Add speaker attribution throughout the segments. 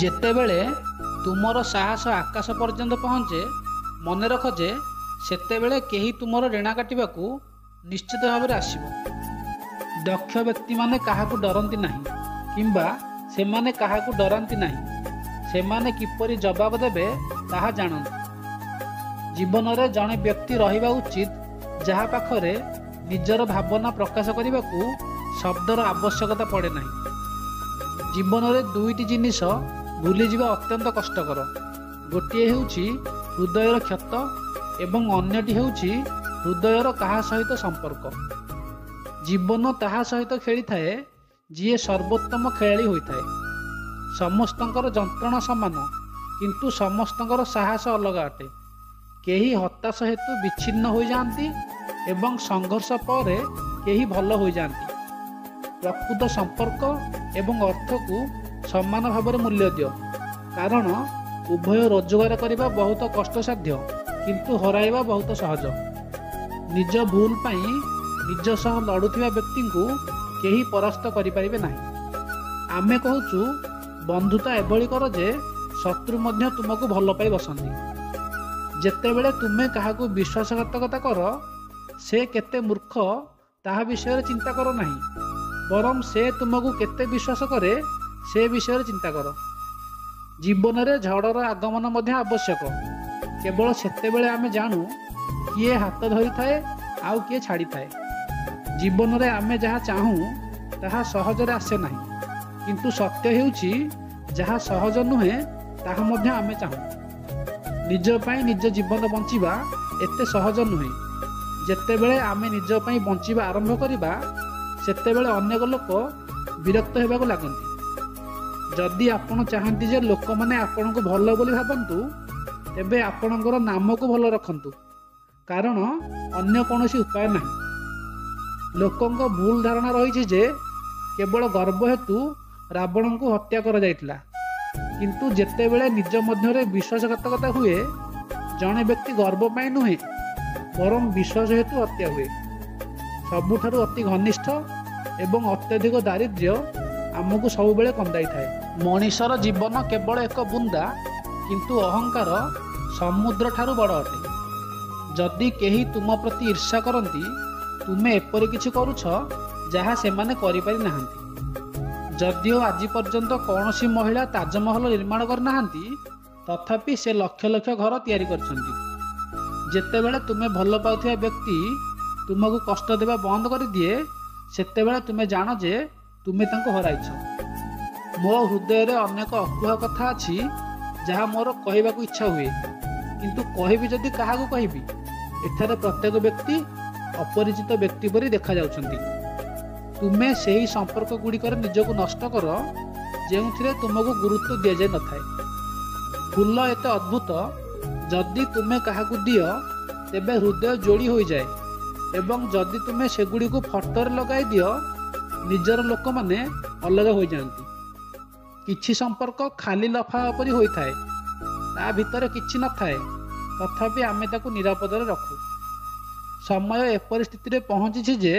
Speaker 1: ଯେତେବେଳେ ତୁମର ସାହସ ଆକାଶ ପର୍ଯ୍ୟନ୍ତ ପହଞ୍ଚେ, ମନେ ରଖ ଯେ ସେତେବେଳେ କେହି ତୁମର ରେଣା କାଟିବାକୁ ନିଶ୍ଚିତ ଭାବରେ ଆସିବ। ଦକ୍ଷ ବ୍ୟକ୍ତିମାନେ କାହାକୁ ଡରନ୍ତି ନାହିଁ କିମ୍ବା ସେମାନେ କାହାକୁ ଡରାନ୍ତି ନାହିଁ। ସେମାନେ କିପରି ଜବାବ ଦେବେ ତାହା ଜାଣନ୍ତି। ଜୀବନରେ ଜଣେ ବ୍ୟକ୍ତି ରହିବା ଉଚିତ ଯାହା ପାଖରେ ନିଜର ଭାବନା ପ୍ରକାଶ କରିବାକୁ ଶବ୍ଦର ଆବଶ୍ୟକତା ପଡ଼େ ନାହିଁ। ଜୀବନରେ ଦୁଇଟି ଜିନିଷ ଭୁଲିଯିବା ଅତ୍ୟନ୍ତ କଷ୍ଟକର। ଗୋଟିଏ ହେଉଛି ହୃଦୟର କ୍ଷତ ଏବଂ ଅନ୍ୟଟି ହେଉଛି ହୃଦୟର କାହା ସହିତ ସମ୍ପର୍କ। ଜୀବନ ତାହା ସହିତ ଖେଳିଥାଏ ଯିଏ ସର୍ବୋତ୍ତମ ଖେଳାଳି ହୋଇଥାଏ। ସମସ୍ତଙ୍କର ଯନ୍ତ୍ରଣା ସମାନ, କିନ୍ତୁ ସମସ୍ତଙ୍କର ସାହସ ଅଲଗା ଅଟେ। କେହି ହତାଶ ହେତୁ ବିଚ୍ଛିନ୍ନ ହୋଇଯାଆନ୍ତି ଏବଂ ସଂଘର୍ଷ ପରେ କେହି ଭଲ ହୋଇଯାଆନ୍ତି। ପ୍ରକୃତ ସମ୍ପର୍କ ଏବଂ ଅର୍ଥକୁ ସମାନ ଭାବରେ ମୂଲ୍ୟ ଦିଅ, କାରଣ ଉଭୟ ରୋଜଗାର କରିବା ବହୁତ କଷ୍ଟସାଧ୍ୟ କିନ୍ତୁ ହରାଇବା ବହୁତ ସହଜ। ନିଜ ଭୁଲ ପାଇଁ ନିଜ ସହ ଲଢ଼ୁଥିବା ବ୍ୟକ୍ତିଙ୍କୁ କେହି ପରାସ୍ତ କରିପାରିବେ ନାହିଁ। ଆମେ କହୁଛୁ ବନ୍ଧୁତା ଏଭଳି କର ଯେ ଶତ୍ରୁ ମଧ୍ୟ ତୁମକୁ ଭଲ ପାଇ ବସନ୍ତି। ଯେତେବେଳେ ତୁମେ କାହାକୁ ବିଶ୍ୱାସଘାତକତା କର, ସେ କେତେ ମୂର୍ଖ ତାହା ବିଷୟରେ ଚିନ୍ତା କର ନାହିଁ, ବରଂ ସେ ତୁମକୁ କେତେ ବିଶ୍ୱାସ କରେ ସେ ବିଷୟରେ ଚିନ୍ତା କର। ଜୀବନରେ ଝଡ଼ର ଆଗମନ ମଧ୍ୟ ଆବଶ୍ୟକ। କେବଳ ସେତେବେଳେ ଆମେ ଜାଣୁ କିଏ ହାତ ଧରିଥାଏ ଆଉ କିଏ ଛାଡ଼ିଥାଏ। ଜୀବନରେ ଆମେ ଯାହା ଚାହୁଁ ତାହା ସହଜରେ ଆସେ ନାହିଁ, କିନ୍ତୁ ସତ୍ୟ ହେଉଛି ଯାହା ସହଜ ନୁହେଁ ତାହା ମଧ୍ୟ ଆମେ ଚାହୁଁ। ନିଜ ପାଇଁ ନିଜ ଜୀବନ ବଞ୍ଚିବା ଏତେ ସହଜ ନୁହେଁ। ଯେତେବେଳେ ଆମେ ନିଜ ପାଇଁ ବଞ୍ଚିବା ଆରମ୍ଭ କରିବା, ସେତେବେଳେ ଅନେକ ଲୋକ ବିରକ୍ତ ହେବାକୁ ଲାଗନ୍ତି। ଯଦି ଆପଣ ଚାହାନ୍ତି ଯେ ଲୋକମାନେ ଆପଣଙ୍କୁ ଭଲ ବୋଲି ଭାବନ୍ତୁ, ତେବେ ଆପଣଙ୍କର ନାମକୁ ଭଲ ରଖନ୍ତୁ, କାରଣ ଅନ୍ୟ କୌଣସି ଉପାୟ ନାହିଁ। ଲୋକଙ୍କ ଭୁଲ ଧାରଣା ରହିଛି ଯେ କେବଳ ଗର୍ବ ହେତୁ ରାବଣଙ୍କୁ ହତ୍ୟା କରାଯାଇଥିଲା, କିନ୍ତୁ ଯେତେବେଳେ ନିଜ ମଧ୍ୟରେ ବିଶ୍ୱାସଘାତକତା ହୁଏ, ଜଣେ ବ୍ୟକ୍ତି ଗର୍ବ ପାଇଁ ନୁହେଁ ବରଂ ବିଶ୍ୱାସ ହେତୁ ହତ୍ୟା ହୁଏ। ସବୁଠାରୁ ଅତି ଘନିଷ୍ଠ ଏବଂ ଅତ୍ୟଧିକ ଦାରିଦ୍ର୍ୟ ଆମକୁ ସବୁବେଳେ କନ୍ଦାଇଥାଏ। ମଣିଷର ଜୀବନ କେବଳ ଏକ ବୁନ୍ଦା, କିନ୍ତୁ ଅହଙ୍କାର ସମୁଦ୍ରଠାରୁ ବଡ଼ ଅଟେ। ଯଦି କେହି ତୁମ ପ୍ରତି ଈର୍ଷା କରନ୍ତି, ତୁମେ ଏପରି କିଛି କରୁଛ ଯାହା ସେମାନେ କରିପାରି ନାହାନ୍ତି। ଯଦିଓ ଆଜି ପର୍ଯ୍ୟନ୍ତ କୌଣସି ମହିଳା ତାଜମହଲ ନିର୍ମାଣ କରିନାହାନ୍ତି, ତଥାପି ସେ ଲକ୍ଷ ଲକ୍ଷ ଘର ତିଆରି କରିଛନ୍ତି। ଯେତେବେଳେ ତୁମେ ଭଲ ପାଉଥିବା ବ୍ୟକ୍ତି ତୁମକୁ କଷ୍ଟ ଦେବା ବନ୍ଦ କରିଦିଏ, ସେତେବେଳେ ତୁମେ ଜାଣ ଯେ ତୁମେ ତାଙ୍କୁ ହରାଇଛ। ମୋ ହୃଦୟରେ ଅନେକ ଅକୁହା କଥା ଅଛି ଯାହା ମୋର କହିବାକୁ ଇଚ୍ଛା ହୁଏ, କିନ୍ତୁ କହିବି ଯଦି କାହାକୁ କହିବି? ଏଠାରେ ପ୍ରତ୍ୟେକ ବ୍ୟକ୍ତି ଅପରିଚିତ ବ୍ୟକ୍ତି ପରି ଦେଖାଯାଉଛନ୍ତି। ତୁମେ ସେହି ସମ୍ପର୍କ ଗୁଡ଼ିକରେ ନିଜକୁ ନଷ୍ଟ କର ଯେଉଁଥିରେ ତୁମକୁ ଗୁରୁତ୍ୱ ଦିଆଯାଇ ନଥାଏ। ଫୁଲ ଏତେ ଅଦ୍ଭୁତ, ଯଦି ତୁମେ କାହାକୁ ଦିଅ ତେବେ ହୃଦୟ ଯୋଡ଼ି ହୋଇଯାଏ, ଏବଂ ଯଦି ତୁମେ ସେଗୁଡ଼ିକୁ ଫଟୋରେ ଲଗାଇ ଦିଅ, ନିଜର ଲୋକମାନେ ଅଲଗା ହୋଇଯାଆନ୍ତି। କିଛି ସମ୍ପର୍କ ଖାଲି ଲଫାଫା ପରି ହୋଇଥାଏ, ତା ଭିତରେ କିଛି ନଥାଏ, ତଥାପି ଆମେ ତାକୁ ନିରାପଦରେ ରଖୁ। ସମୟ ଏପରି ସ୍ଥିତିରେ ପହଞ୍ଚିଛି ଯେ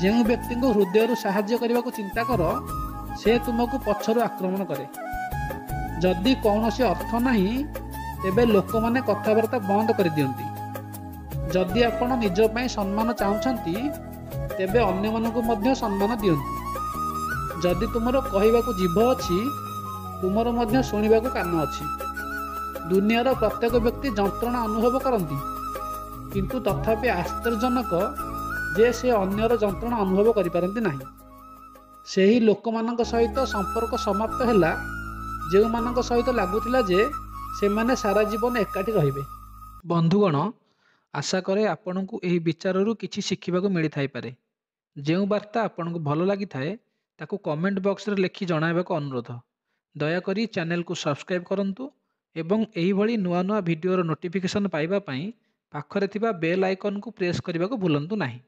Speaker 1: ଯେଉଁ ବ୍ୟକ୍ତିଙ୍କୁ ହୃଦୟରୁ ସାହାଯ୍ୟ କରିବାକୁ ଚିନ୍ତା କର, ସେ ତୁମକୁ ପଛରୁ ଆକ୍ରମଣ କରେ। ଯଦି କୌଣସି ଅର୍ଥ ନାହିଁ, ତେବେ ଲୋକମାନେ କଥାବାର୍ତ୍ତା ବନ୍ଦ କରିଦିଅନ୍ତି। ଯଦି ଆପଣ ନିଜ ପାଇଁ ସମ୍ମାନ ଚାହୁଁଛନ୍ତି, ତେବେ ଅନ୍ୟମାନଙ୍କୁ ମଧ୍ୟ ସମ୍ମାନ ଦିଅନ୍ତୁ। ଯଦି ତୁମର କହିବାକୁ ଜିଭ ଅଛି, ତୁମର ମଧ୍ୟ ଶୁଣିବାକୁ କାନ ଅଛି। ଦୁନିଆର ପ୍ରତ୍ୟେକ ବ୍ୟକ୍ତି ଯନ୍ତ୍ରଣା ଅନୁଭବ କରନ୍ତି, କିନ୍ତୁ ତଥାପି ଆଶ୍ଚର୍ଯ୍ୟଜନକ ଯେ ସେ ଅନ୍ୟର ଯନ୍ତ୍ରଣା ଅନୁଭବ କରିପାରନ୍ତି ନାହିଁ। ସେହି ଲୋକମାନଙ୍କ ସହିତ ସମ୍ପର୍କ ସମାପ୍ତ ହେଲା ଯେଉଁମାନଙ୍କ ସହିତ ଲାଗୁଥିଲା ଯେ ସେମାନେ ସାରା ଜୀବନ ଏକାଠି ରହିବେ। ବନ୍ଧୁଗଣ, ଆଶା କରେ ଆପଣଙ୍କୁ ଏହି ବିଚାରରୁ କିଛି ଶିଖିବାକୁ ମିଳିଥାଇପାରେ। ଯେଉଁ ବାର୍ତ୍ତା ଆପଣଙ୍କୁ ଭଲ ଲାଗିଥାଏ ତାକୁ କମେଣ୍ଟ ବକ୍ସରେ ଲେଖି ଜଣାଇବାକୁ ଅନୁରୋଧ। ଦୟାକରି ଚ୍ୟାନେଲକୁ ସବସ୍କ୍ରାଇବ୍ କରନ୍ତୁ ଏବଂ ଏହିଭଳି ନୂଆ ନୂଆ ଭିଡ଼ିଓର ନୋଟିଫିକେସନ୍ ପାଇବା ପାଇଁ ପାଖରେ ଥିବା ବେଲ୍ ଆଇକନ୍କୁ ପ୍ରେସ୍ କରିବାକୁ ଭୁଲନ୍ତୁ ନାହିଁ।